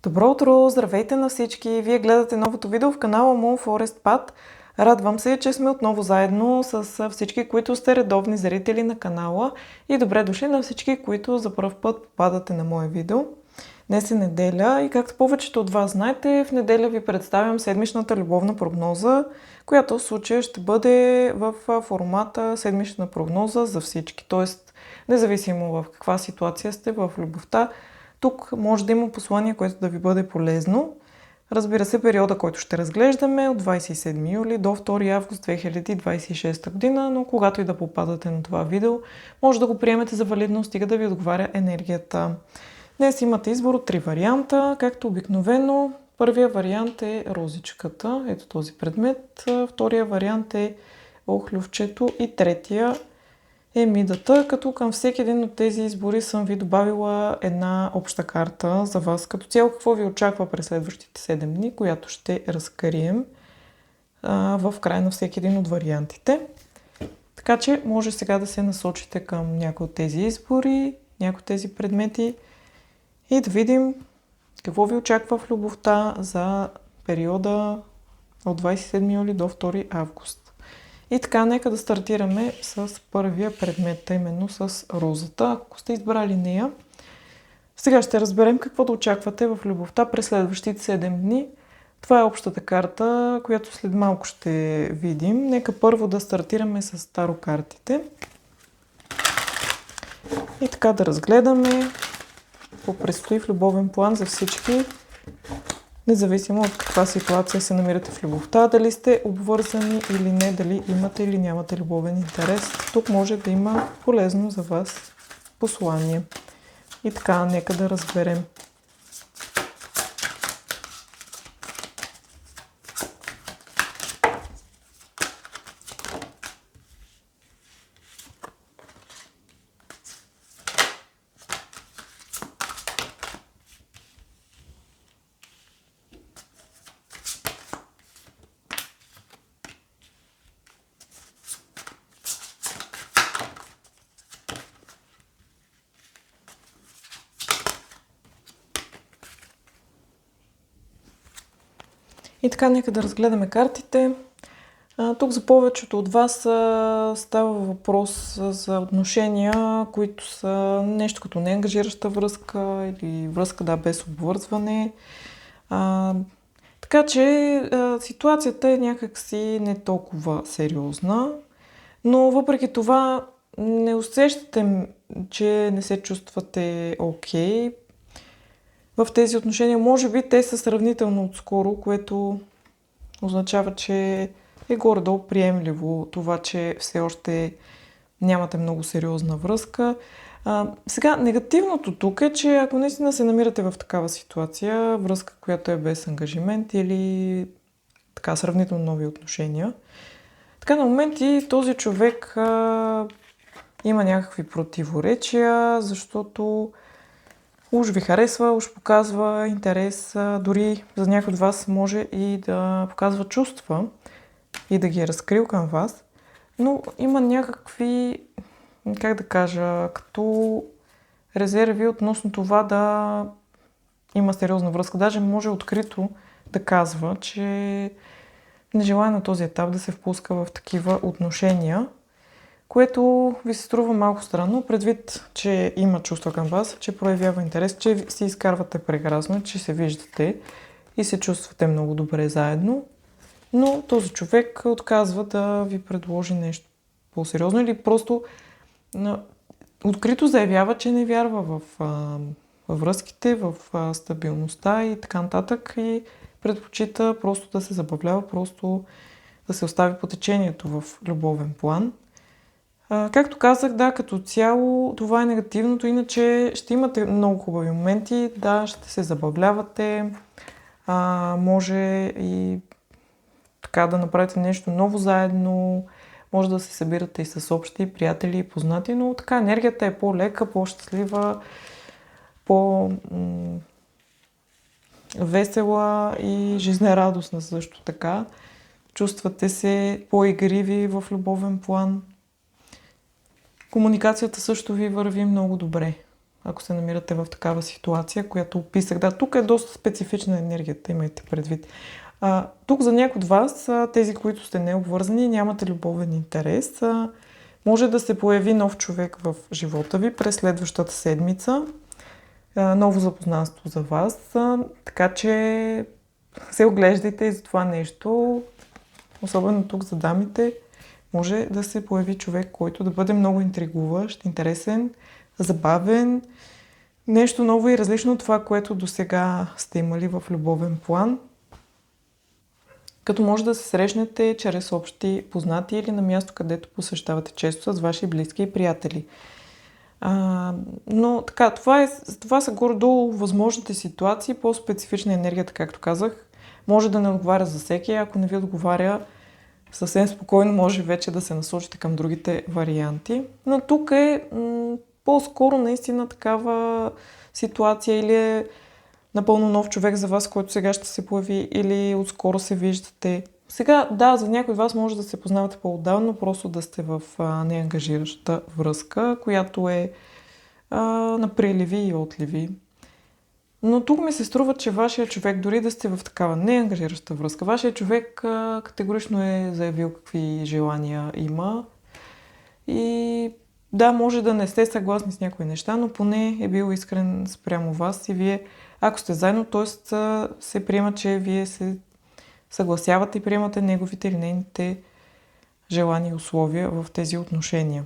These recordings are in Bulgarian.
Добро утро! Здравейте на всички! Вие гледате новото видео в канала Moon Forest Path. Радвам се, че сме отново заедно с всички, които сте редовни зрители на канала и добре дошли на всички, които за първ път попадате на мое видео. Днес е неделя и както повечето от вас знаете, в неделя ви представям седмичната любовна прогноза, която в случая ще бъде в формата седмична прогноза за всички. Тоест, независимо в каква ситуация сте в любовта, тук може да има послание, което да ви бъде полезно. Разбира се, периода, който ще разглеждаме от 27 юли до 2 август 2026 година, но когато и да попадате на това видео, може да го приемете за валидно, стига да ви отговаря енергията. Днес имате избор от 3 варианта, както обикновено. Първия вариант е розичката, ето този предмет. Втория вариант е охлювчето и третия е мидата, като към всеки един от тези избори съм ви добавила една обща карта за вас. Като цяло какво ви очаква през следващите 7 дни, която ще разкрием в края на всеки един от вариантите. Така че може сега да се насочите към някои от тези избори, някои от тези предмети и да видим какво ви очаква в любовта за периода от 27 юли до 2 август. И така, нека да стартираме с първия предмет, именно с розата. Ако сте избрали нея, сега ще разберем какво да очаквате в любовта през следващите 7 дни. Това е общата карта, която след малко ще видим. Нека първо да стартираме с тарокартите. И така да разгледаме какво предстои в любовен план за всички, независимо от каква ситуация се намирате в любовта, дали сте обвързани или не, дали имате или нямате любовен интерес. Тук може да има полезно за вас послание. И така, нека да разберем. И така, нека да разгледаме картите. Тук за повечето от вас става въпрос за отношения, които са нещо като неангажираща връзка или връзка, без обвързване. Така че ситуацията е някакси не толкова сериозна, но въпреки това не усещате, че не се чувствате окей. В тези отношения, може би те са сравнително отскоро, което означава, че е горе-долу приемливо това, че все още нямате много сериозна връзка. Сега, негативното тук е, че ако наистина се намирате в такава ситуация, връзка, която е без ангажимент или така сравнително нови отношения, така на моменти този човек има някакви противоречия, защото уж ви харесва, уж показва интерес, дори за някой от вас може и да показва чувства и да ги е разкрил към вас, но има някакви, как да кажа, като резерви относно това да има сериозна връзка. Даже може открито да казва, че не желая на този етап да се впуска в такива отношения, което ви се струва малко странно, предвид, че има чувства към вас, че проявява интерес, че си изкарвате прекрасно, че се виждате и се чувствате много добре заедно, но този човек отказва да ви предложи нещо по-сериозно или просто открито заявява, че не вярва в връзките, в стабилността и така нататък и предпочита просто да се забавлява, просто да се остави по течението в любовен план. Както казах, да, като цяло това е негативното, иначе ще имате много хубави моменти, да, ще се забавлявате, може и така да направите нещо ново заедно, може да се събирате и с общи приятели и познати, но така енергията е по-лека, по-щастлива, по-весела и жизнерадостна също така. Чувствате се по-игриви в любовен план. Комуникацията също ви върви много добре. ако се намирате в такава ситуация, която описах. Да, тук е доста специфична енергията, имайте предвид. Тук за някои от вас, тези, които сте необвързани, нямате любовен интерес, може да се появи нов човек в живота ви през следващата седмица. Ново запознанство за вас, така че се оглеждайте и за това нещо. Особено тук за дамите може да се появи човек, който да бъде много интригуващ, интересен, забавен, нещо ново и различно от това, което досега сте имали в любовен план. Като може да се срещнете чрез общи познати или на място, където посещавате често с ваши близки и приятели. Но така, това са горе-долу възможните ситуации, по-специфична енергията, както казах. Може да не отговаря за всеки, ако не ви отговаря, съвсем спокойно може вече да се насочите към другите варианти. Но тук е по-скоро наистина такава ситуация или е напълно нов човек за вас, който сега ще се появи или отскоро се виждате. Сега, да, за някой от вас може да се познавате по-отдавно, просто да сте в неангажираща връзка, която е на приливи и отливи. Но тук ми се струва, че вашия човек, дори да сте в такава неангажираща връзка, вашия човек категорично е заявил какви желания има. И да, може да не сте съгласни с някои неща, но поне е бил искрен спрямо вас и вие, ако сте заедно, т.е. се приема, че вие се съгласявате и приемате неговите или нейните желания и условия в тези отношения.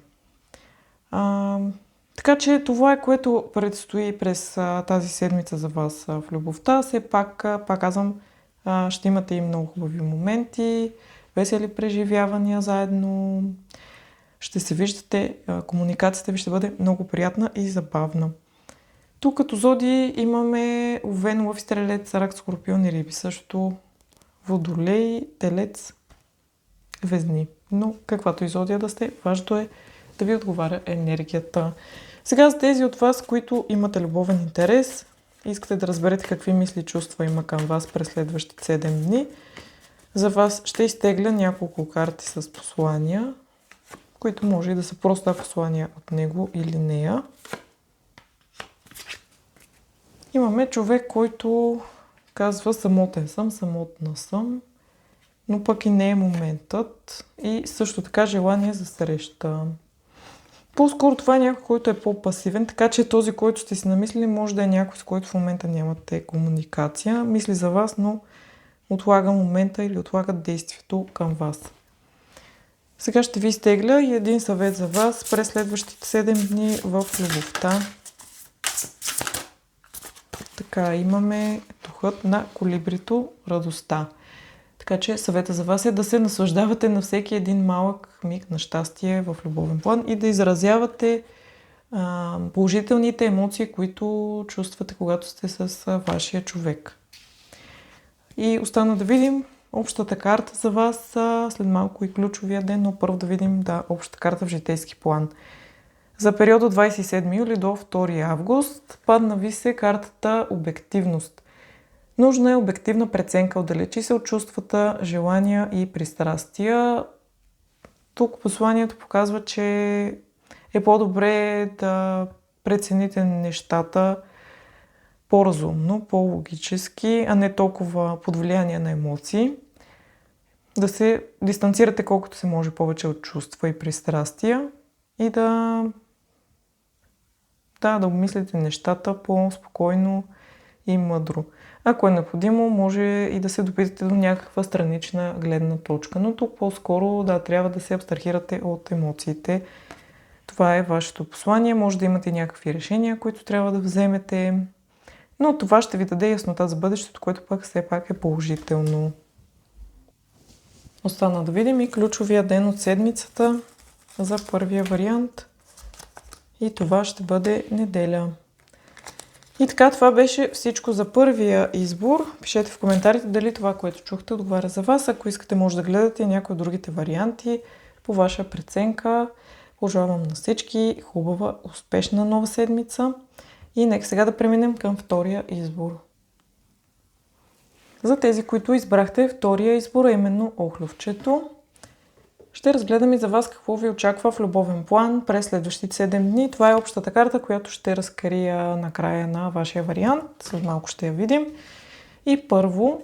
Така че това е, което предстои през тази седмица за вас в любовта. Все пак казвам, ще имате и много хубави моменти, весели преживявания заедно, ще се виждате, комуникацията ви ще бъде много приятна и забавна. Тук като зоди имаме Овен, Лъв, Стрелец, Рак, Скорпион и Риби. Също Водолей, Телец, Везни. Но каквато и зодия да сте, важното е да ви отговаря енергията. Сега за тези от вас, които имате любовен интерес, искате да разберете какви мисли и чувства има към вас през следващите 7 дни, за вас ще изтегля няколко карти с послания, които може и да са просто послания от него или нея. Имаме човек, който казва: самотен съм, самотна съм, но пък и не е моментът. И също така желание за среща. По-скоро това е някой, който е по-пасивен, така че този, който сте си намислили, може да е някой, с който в момента нямате комуникация. Мисли за вас, но отлага момента или отлага действието към вас. Сега ще ви изтегля и един съвет за вас през следващите 7 дни в любовта. Така, имаме духът на колибрито, радостта. Така че съвета за вас е да се наслаждавате на всеки един малък миг на щастие в любовен план и да изразявате положителните емоции, които чувствате, когато сте с вашия човек. И остана да видим общата карта за вас след малко и ключовия ден, но първо да видим общата карта в житейски план. За периода 27 юли до 2 август падна ви се картата обективност. Нужна е обективна преценка, отдалечи се от чувствата, желания и пристрастия. Тук посланието показва, че е по-добре да прецените нещата по-разумно, по-логически, а не толкова под влияние на емоции. Да се дистанцирате колкото се може повече от чувства и пристрастия и да обмислите нещата по-спокойно и мъдро. Ако е необходимо, може и да се допитате до някаква странична гледна точка, но тук по-скоро трябва да се абстрахирате от емоциите. Това е вашето послание. Може да имате някакви решения, които трябва да вземете, но това ще ви даде яснота за бъдещето, което пък все пак е положително. Остана да видим и ключовия ден от седмицата за първия вариант. И това ще бъде неделя. И така, това беше всичко за първия избор. Пишете в коментарите дали това, което чухте, отговаря за вас. Ако искате, може да гледате някои от другите варианти по ваша преценка. Пожелавам на всички хубава, успешна нова седмица. И нека сега да преминем към втория избор. За тези, които избрахте втория избор, а именно Охлювчето. Ще разгледам и за вас какво ви очаква в любовен план през следващите 7 дни. Това е общата карта, която ще разкрия накрая на вашия вариант. След малко ще я видим. И първо,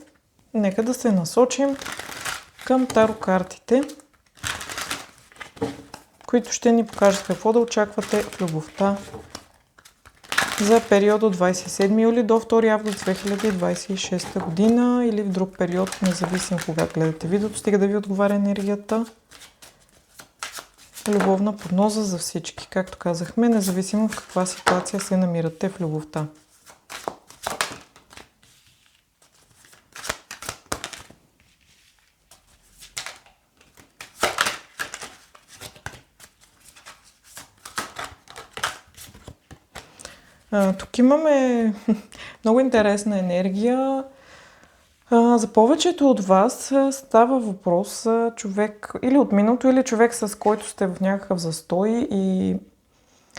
нека да се насочим към таро картите, които ще ни покажат какво да очаквате в любовта за период от 27 юли до 2 август 2026 година или в друг период, независимо кога гледате видеото, стига да ви отговаря енергията. Любовна прогноза за всички, както казахме, независимо в каква ситуация се намирате в любовта. Тук имаме много интересна енергия. За повечето от вас става въпрос човек или от миналото, или човек, с който сте в някакъв застой и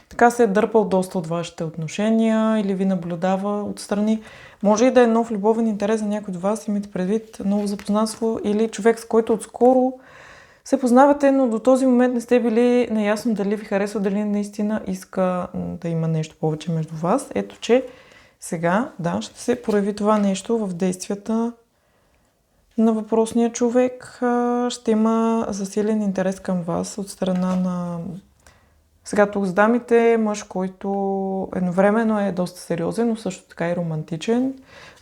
така се е дърпал доста от вашите отношения или ви наблюдава отстрани. Може и да е нов любовен интерес за някой от вас, имате предвид ново запознанство или човек, с който отскоро се познавате, но до този момент не сте били наясно дали ви харесва, дали наистина иска да има нещо повече между вас. Ето, че сега, да, ще се прояви това нещо в действията на въпросния човек. Ще има засилен интерес към вас от страна на... Сега тук с дамите, мъж, който едновременно е доста сериозен, но също така и романтичен.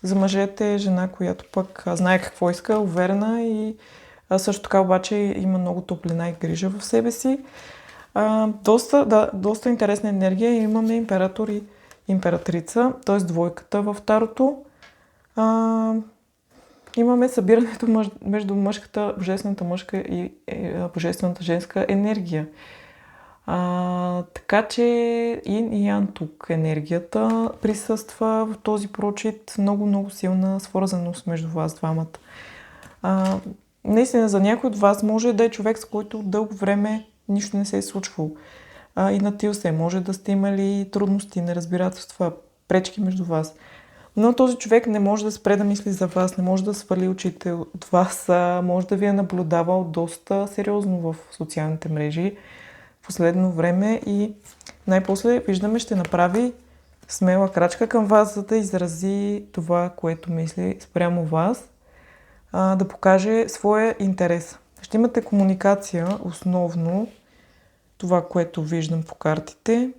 За мъжете е жена, която пък знае какво иска, уверена и също така обаче има много топлина и грижа в себе си. Доста интересна енергия. Имаме император и императрица, т.е. двойката в тарото. Имаме събирането между мъжката, божествената мъжка и божествената женска енергия. Така че Ин и Ян тук енергията присъства в този прочит. Много силна свързаност между вас двамата. Наистина за някой от вас може да е човек, с който дълго време нищо не се е случвало. И на тил се. Може да сте имали трудности, неразбирателства, пречки между вас. Но този човек не може да спре да мисли за вас, не може да свали очите от вас, може да ви е наблюдавал доста сериозно в социалните мрежи в последно време и най-после виждаме ще направи смела крачка към вас, за да изрази това, което мисли спрямо вас, да покаже своя интерес. Ще имате комуникация, основно това, което виждам по картите.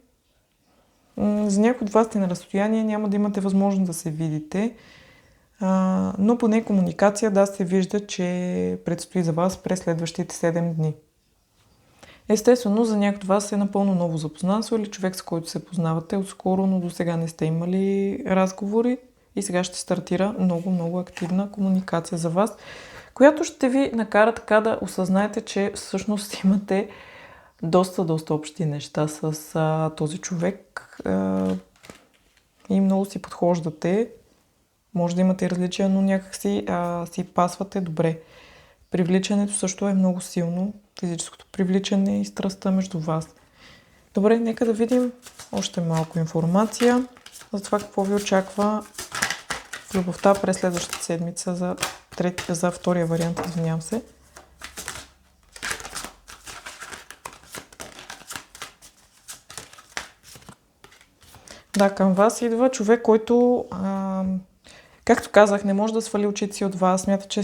За някои от вас сте на разстояние, няма да имате възможност да се видите, но поне комуникация да се вижда, че предстои за вас през следващите 7 дни. Естествено, за някои от вас е напълно ново запознанство или човек, с който се познавате отскоро, но до сега не сте имали разговори и сега ще стартира много активна комуникация за вас, която ще ви накара така да осъзнаете, че всъщност имате доста общи неща с този човек и много си подхождате. Може да имате различия, но някак си пасвате добре. Привличането също е много силно. Физическото привличане и страстта между вас. Добре, нека да видим още малко информация за това какво ви очаква в любовта през следващата седмица за втория вариант, извинявам се. Да, към вас идва човек, който, както казах, не може да свали очите си от вас. Смята,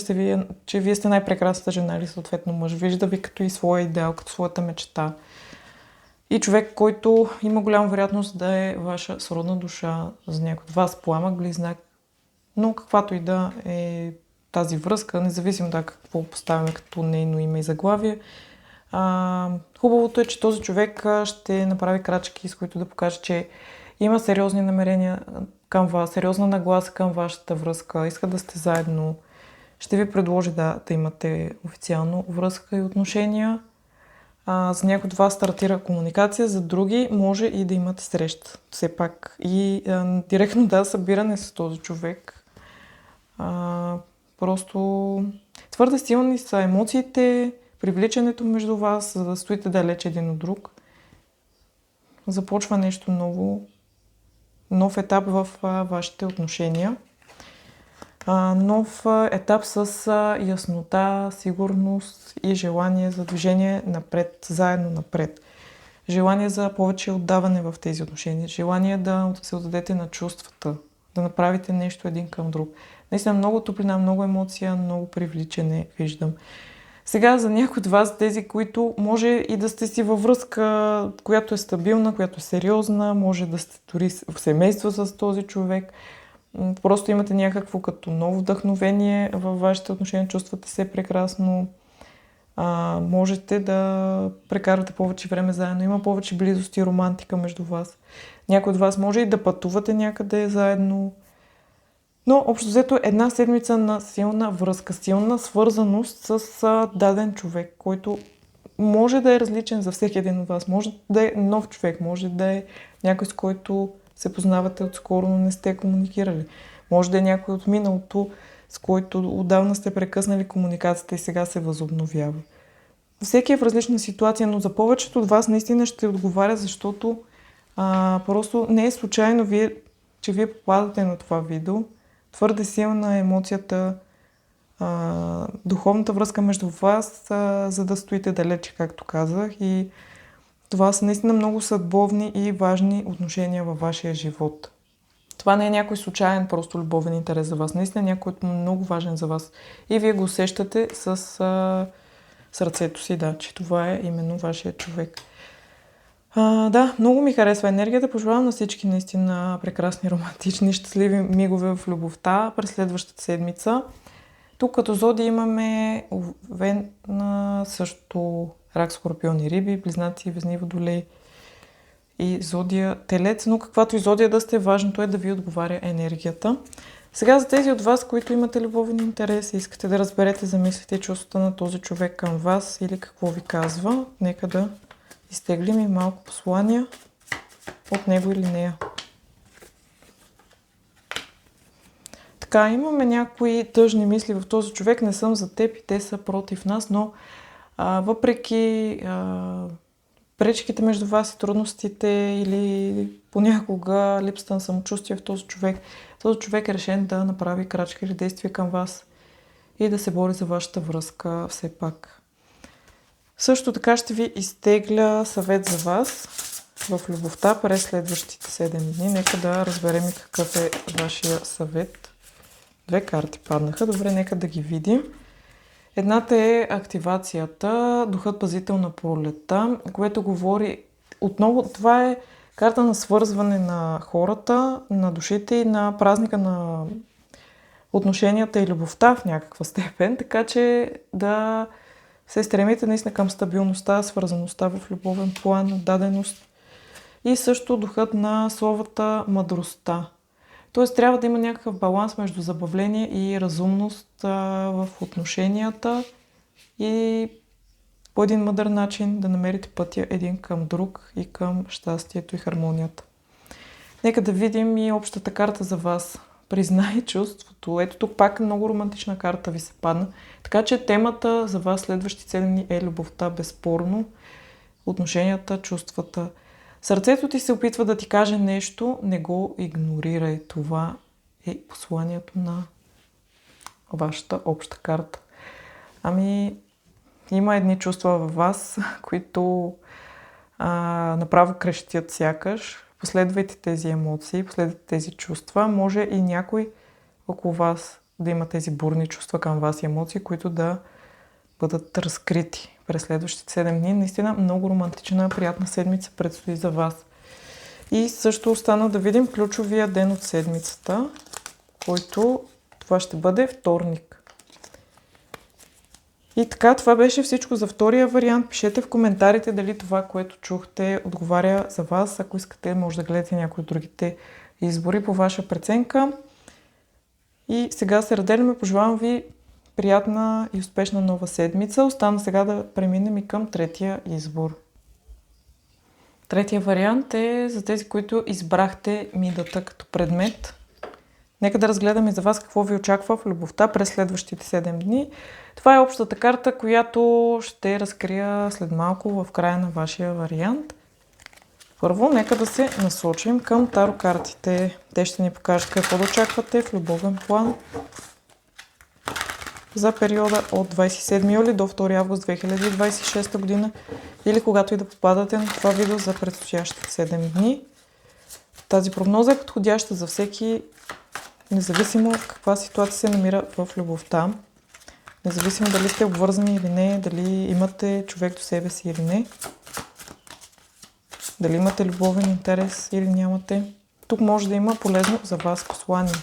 че вие сте най-прекрасната жена или съответно мъж. Вижда ви като и своя идеал, като своята мечта. И човек, който има голяма вероятност да е ваша сродна душа, за някой от вас пламък, близнак. Но каквато и да е тази връзка, независимо да какво поставяме като нейно име и заглавие, хубавото е, че този човек ще направи крачки, с които да покаже, че има сериозни намерения към вас, сериозна нагласа към вашата връзка, иска да сте заедно. Ще ви предложи да имате официално връзка и отношения. За някои от вас стартира комуникация, за други може и да имате среща. Все пак. И директно събиране с този човек. Просто твърде силни са емоциите, привличането между вас, за да стоите далеч един от друг. Започва нещо ново, нов етап в вашите отношения. нов етап с яснота, сигурност и желание за движение напред, заедно напред. Желание за повече отдаване в тези отношения. Желание да се отдадете на чувствата, да направите нещо един към друг. Наистина много топлина, много емоция, много привличане виждам. Сега за някои от вас, тези, които може и да сте си във връзка, която е стабилна, която е сериозна, може да сте дори в семейство с този човек, просто имате някакво като ново вдъхновение във вашите отношения, чувствате се прекрасно, можете да прекарате повече време заедно, има повече близост и романтика между вас. Някой от вас може и да пътувате някъде заедно, но общо взето една седмица на силна връзка, силна свързаност с даден човек, който може да е различен за всеки един от вас. Може да е нов човек, може да е някой, с който се познавате отскоро, но не сте комуникирали. Може да е някой от миналото, с който отдавна сте прекъснали комуникацията и сега се възобновява. Всеки е в различна ситуация, но за повечето от вас наистина ще отговаря, защото просто не е случайно, че вие попадате на това видео. Твърде силна е емоцията, духовната връзка между вас, за да стоите далече, както казах. И това са наистина много съдбовни и важни отношения във вашия живот. Това не е някой случайен просто любовен интерес за вас. Наистина някой е много важен за вас. И вие го усещате с сърцето си, да, че това е именно вашия човек. Да, много ми харесва енергията. Пожелавам на всички наистина прекрасни, романтични, щастливи мигове в любовта през следващата седмица. Тук като зодия имаме Овен, също Рак, Скорпион и Риби, Близнаци, Везни, Водолей и зодия Телец. Но каквато и зодия да сте, важното е да ви отговаря енергията. Сега за тези от вас, които имате любовен интерес и искате да разберете, замислите чувствата на този човек към вас или какво ви казва, нека да изтеглим и малко послания от него или нея. Така, имаме някои тъжни мисли в този човек. Не съм за теб и те са против нас, но въпреки пречките между вас и трудностите или понякога липсата на самочувствие в този човек е решен да направи крачка или действие към вас и да се бори за вашата връзка все пак. Също така ще ви изтегля съвет за вас в любовта през следващите 7 дни. Нека да разберем какъв е вашия съвет. 2 карти паднаха. Добре, нека да ги видим. Едната е активацията, духът пазител на пролетта, което говори отново, това е карта на свързване на хората, на душите и на празника на отношенията и любовта в някаква степен, така че да се стремите наистина към стабилността, свързаността в любовен план, отдаденост и също духът на словата мъдростта. Тоест трябва да има някакъв баланс между забавление и разумност в отношенията и по един мъдър начин да намерите пътя един към друг и към щастието и хармонията. Нека да видим и общата карта за вас. Признай чувството. Ето тук пак много романтична карта ви се падна. Така че темата за вас следващите 7 дни е любовта, безспорно. Отношенията, чувствата. Сърцето ти се опитва да ти каже нещо, не го игнорирай. Това е посланието на вашата обща карта. Има едни чувства във вас, които направо крещят сякаш. Последвайте тези емоции, последвайте тези чувства. Може и някой около вас да има тези бурни чувства към вас и емоции, които да бъдат разкрити през следващите 7 дни. Наистина много романтична, приятна седмица предстои за вас. И също остана да видим ключовия ден от седмицата, който това ще бъде вторник. И така, това беше всичко за втория вариант. Пишете в коментарите дали това, което чухте, отговаря за вас. Ако искате, може да гледате някои от другите избори по ваша преценка. И сега се разделяме. Пожелавам ви приятна и успешна нова седмица. Остана сега да преминем и към третия избор. Третия вариант е за тези, които избрахте мидата като предмет. Нека да разгледаме за вас какво ви очаква в любовта през следващите 7 дни. Това е общата карта, която ще разкрия след малко в края на вашия вариант. Първо, нека да се насочим към таро картите. Те ще ни покажат какво да очаквате в любовен план за периода от 27 юли до 2 август 2026 година или когато и да попадате на това видео за предстоящите 7 дни. Тази прогноза е подходяща за всеки, независимо в каква ситуация се намира в любовта. Независимо дали сте обвързани или не, дали имате човек до себе си или не. Дали имате любовен интерес или нямате. Тук може да има полезно за вас послание.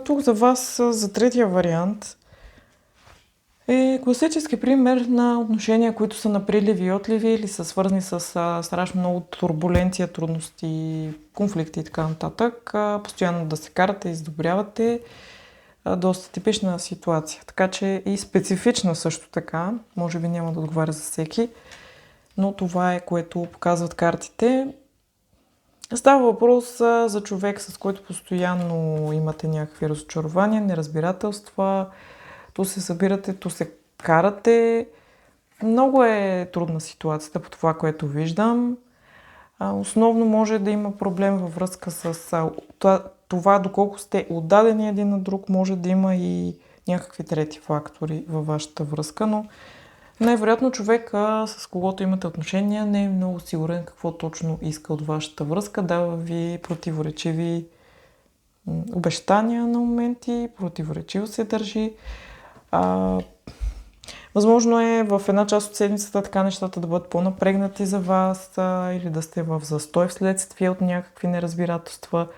Тук за вас, за третия вариант, е класически пример на отношения, които са на приливи и отливи или са свързани с страшно много турбуленция, трудности, конфликти и така нататък. Постоянно да се карате, издобрявате. Доста типична ситуация. Така че и специфична също така. Може би няма да отговаря за всеки, но това е, което показват картите. Става въпрос за човек, с който постоянно имате някакви разочарования, неразбирателства, то се събирате, то се карате. Много е трудна ситуацията по това, което виждам. Основно може да има проблем във връзка с това, доколко сте отдадени един на друг, може да има и някакви трети фактори във вашата връзка, но най-вероятно човека, с когото имате отношения, не е много сигурен какво точно иска от вашата връзка. Дава ви противоречиви обещания на моменти, противоречиво се държи. Възможно е в една част от седмицата така нещата да бъдат по-напрегнати за вас или да сте в застой вследствие от някакви неразбирателства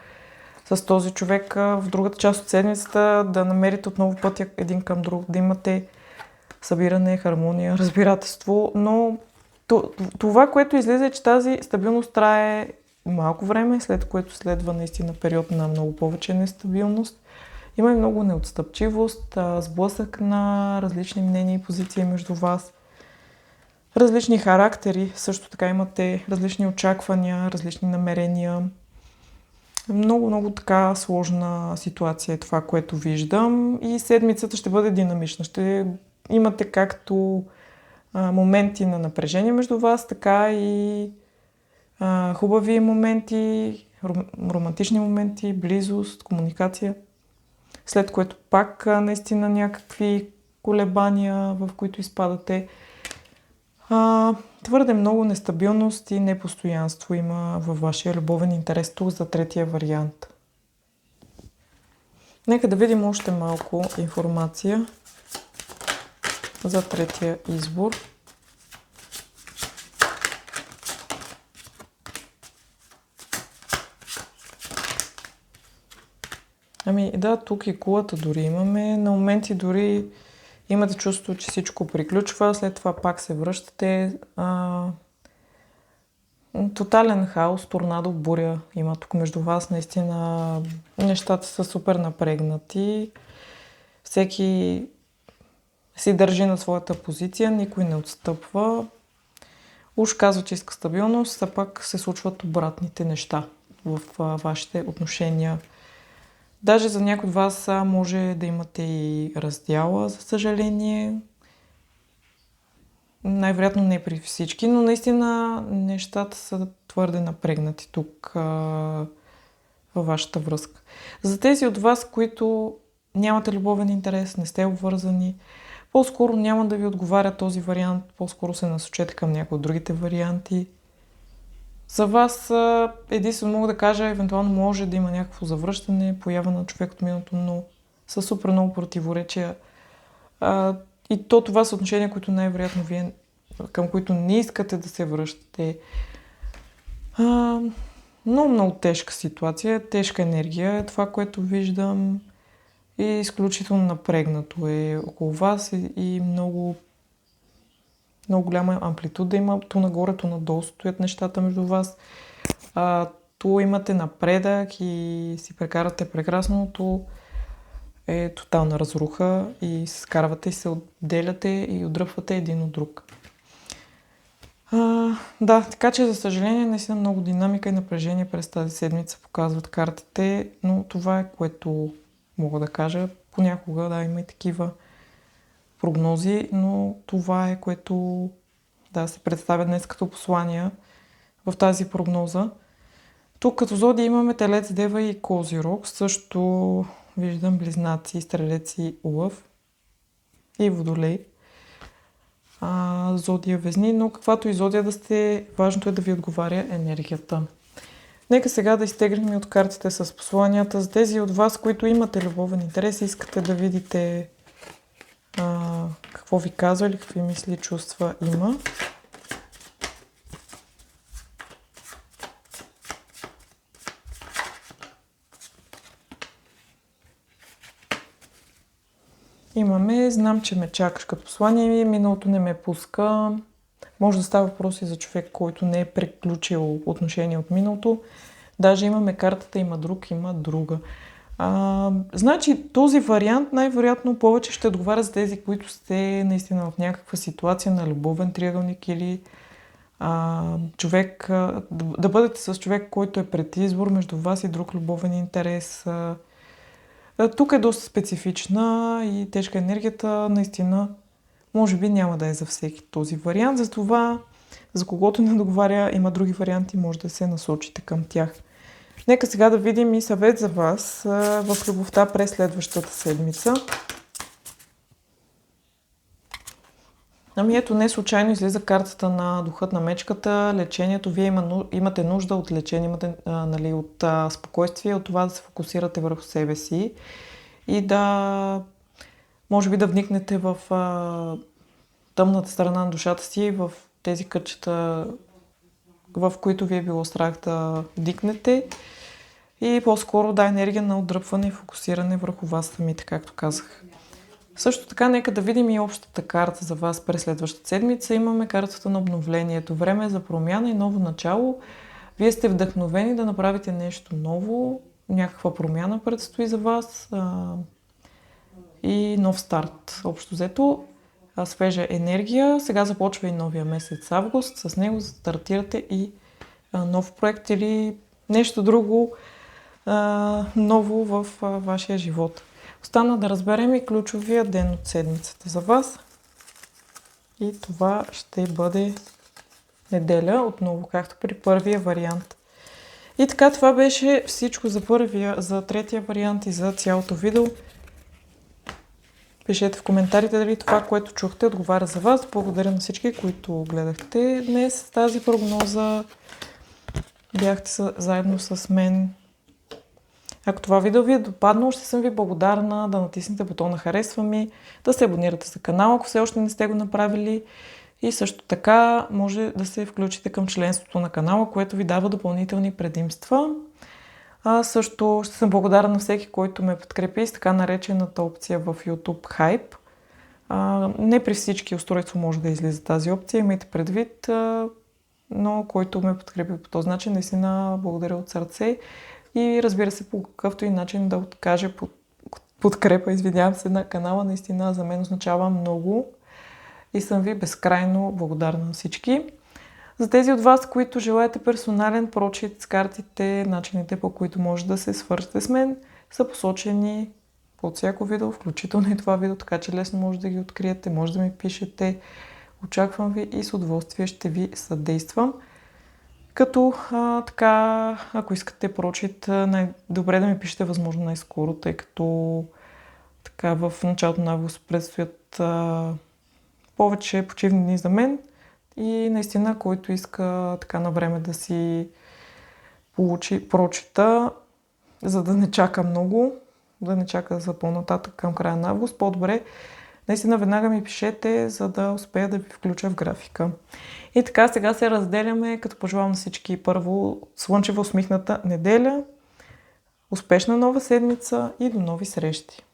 с този човек. В другата част от седмицата да намерите отново пътя един към друг, да имате събиране, хармония, разбирателство, но това, което излиза е, че тази стабилност трае малко време, след което следва наистина период на много повече нестабилност. Има и много неотстъпчивост, сблъсък на различни мнения и позиции между вас, различни характери, също така имате различни очаквания, различни намерения. Много така сложна ситуация е това, което виждам и седмицата ще бъде динамична. Ще имате както моменти на напрежение между вас, така и хубави моменти, романтични моменти, близост, комуникация. След което пак наистина някакви колебания, в които изпадате. Твърде много нестабилност и непостоянство има във вашия любовен интерес тук за третия вариант. Нека да видим още малко информация за третия избор. Ами да, тук и кулата дори имаме. На моменти дори имате чувство, че всичко приключва, след това пак се връщате. Тотален хаос, торнадо, буря има тук между вас. Наистина нещата са супер напрегнати. Всеки си държи на своята позиция, никой не отстъпва. Уж казва, че иска стабилност, а пак се случват обратните неща в вашите отношения. Даже за някой от вас може да имате и раздяла, за съжаление. Най-вероятно не при всички, но наистина нещата са твърде напрегнати тук във вашата връзка. За тези от вас, които нямате любовен интерес, не сте обвързани, по-скоро няма да ви отговаря този вариант, по-скоро се насочете към някои от другите варианти. За вас единствено мога да кажа, евентуално може да има някакво завръщане, поява на човек от миналото, но са супер много противоречия. И това са отношения, които най-вероятно вие, към които не искате да се връщате. Много тежка ситуация, тежка енергия е това, което виждам. И изключително напрегнато е около вас и много голяма амплитуда има. То нагоре, то надолу стоят нещата между вас. То имате напредък и си прекарате прекрасно. То е тотална разруха и се скарвате и се отделяте и отдръпвате един от друг. Да, така че за съжаление наистина много динамика и напрежение през тази седмица показват картите, но това е което мога да кажа. Понякога да, има и такива прогнози, но това е което се представя днес като послания в тази прогноза. Тук като зодия имаме Телец, Дева и Козирог. Също виждам Близнаци, Стрелец и Лъв и Водолей. Зодия Везни, но каквато и зодия да сте, важното е да ви отговаря енергията. Нека сега да изтеглим и от картите с посланията. За тези от вас, които имате любовен интерес и искате да видите какво ви казва или какви мисли и чувства има. Имаме, знам, че ме чакаш като послание, миналото не ме пуска. Може да става въпрос и за човек, който не е приключил отношение от миналото. Даже имаме картата, има друг, има друга. Значи този вариант най-вероятно повече ще отговаря за тези, които сте наистина в някаква ситуация на любовен триъгълник или човек, да бъдете с човек, който е пред избор между вас и друг любовен интерес. Тук е доста специфична и тежка енергията, наистина, може би няма да е за всеки този вариант, затова за когото не договаря, има други варианти, може да се насочите към тях. Нека сега да видим и съвет за вас в любовта през следващата седмица. Ето не случайно излиза картата на духът на мечката, лечението. Вие имате нужда от лечение, имате от спокойствие, от това да се фокусирате върху себе си и да може би да вникнете в тъмната страна на душата си, в тези кътчета, в които ви е било страх да вдикнете и по-скоро енергия на отдръпване и фокусиране върху вас самите, както казах. Също така, нека да видим и общата карта за вас през следващата седмица. Имаме картата на обновлението. Време е за промяна и ново начало. Вие сте вдъхновени да направите нещо ново, някаква промяна предстои за вас и нов старт. Общо взето, свежа енергия. Сега започва и новия месец август. С него стартирате и нов проект или нещо друго ново в вашия живот. Остана да разберем и ключовия ден от седмицата за вас. И това ще бъде неделя, отново както при първия вариант. И така, това беше всичко за третия вариант и за цялото видео. Пишете в коментарите дали това, което чухте, отговаря за вас. Благодаря на всички, които гледахте днес тази прогноза. Бяхте заедно с мен. Ако това видео ви е допаднало, ще съм ви благодарна да натиснете бутона харесва ми, да се абонирате за канала, ако все още не сте го направили. И също така може да се включите към членството на канала, което ви дава допълнителни предимства. Също ще съм благодарна на всеки, който ме подкрепи с така наречената опция в YouTube Hype. Не при всички устройства може да излиза тази опция, имайте предвид, но който ме подкрепи по този начин, наистина благодаря от сърце. И разбира се, по какъвто и начин да откаже подкрепа, извинявам се, на канала, наистина за мен означава много и съм ви безкрайно благодарна на всички. За тези от вас, които желаете персонален прочит с картите, начините по които може да се свържете с мен, са посочени под всяко видео, включително и това видео, така че лесно може да ги откриете, може да ми пишете. Очаквам ви и с удоволствие ще ви съдействам. Като така, ако искате прочит, най-добре да ми пишете възможно най-скоро, тъй като така в началото на август предстоят повече почивни дни за мен и наистина, който иска така на време да си получи прочита, за да не чака много, да не чака за по-нататък към края на август, по-добре наистина веднага ми пишете, за да успея да ви включа в графика. И така, сега се разделяме, като пожелавам на всички първо слънчева усмихната неделя, успешна нова седмица и до нови срещи!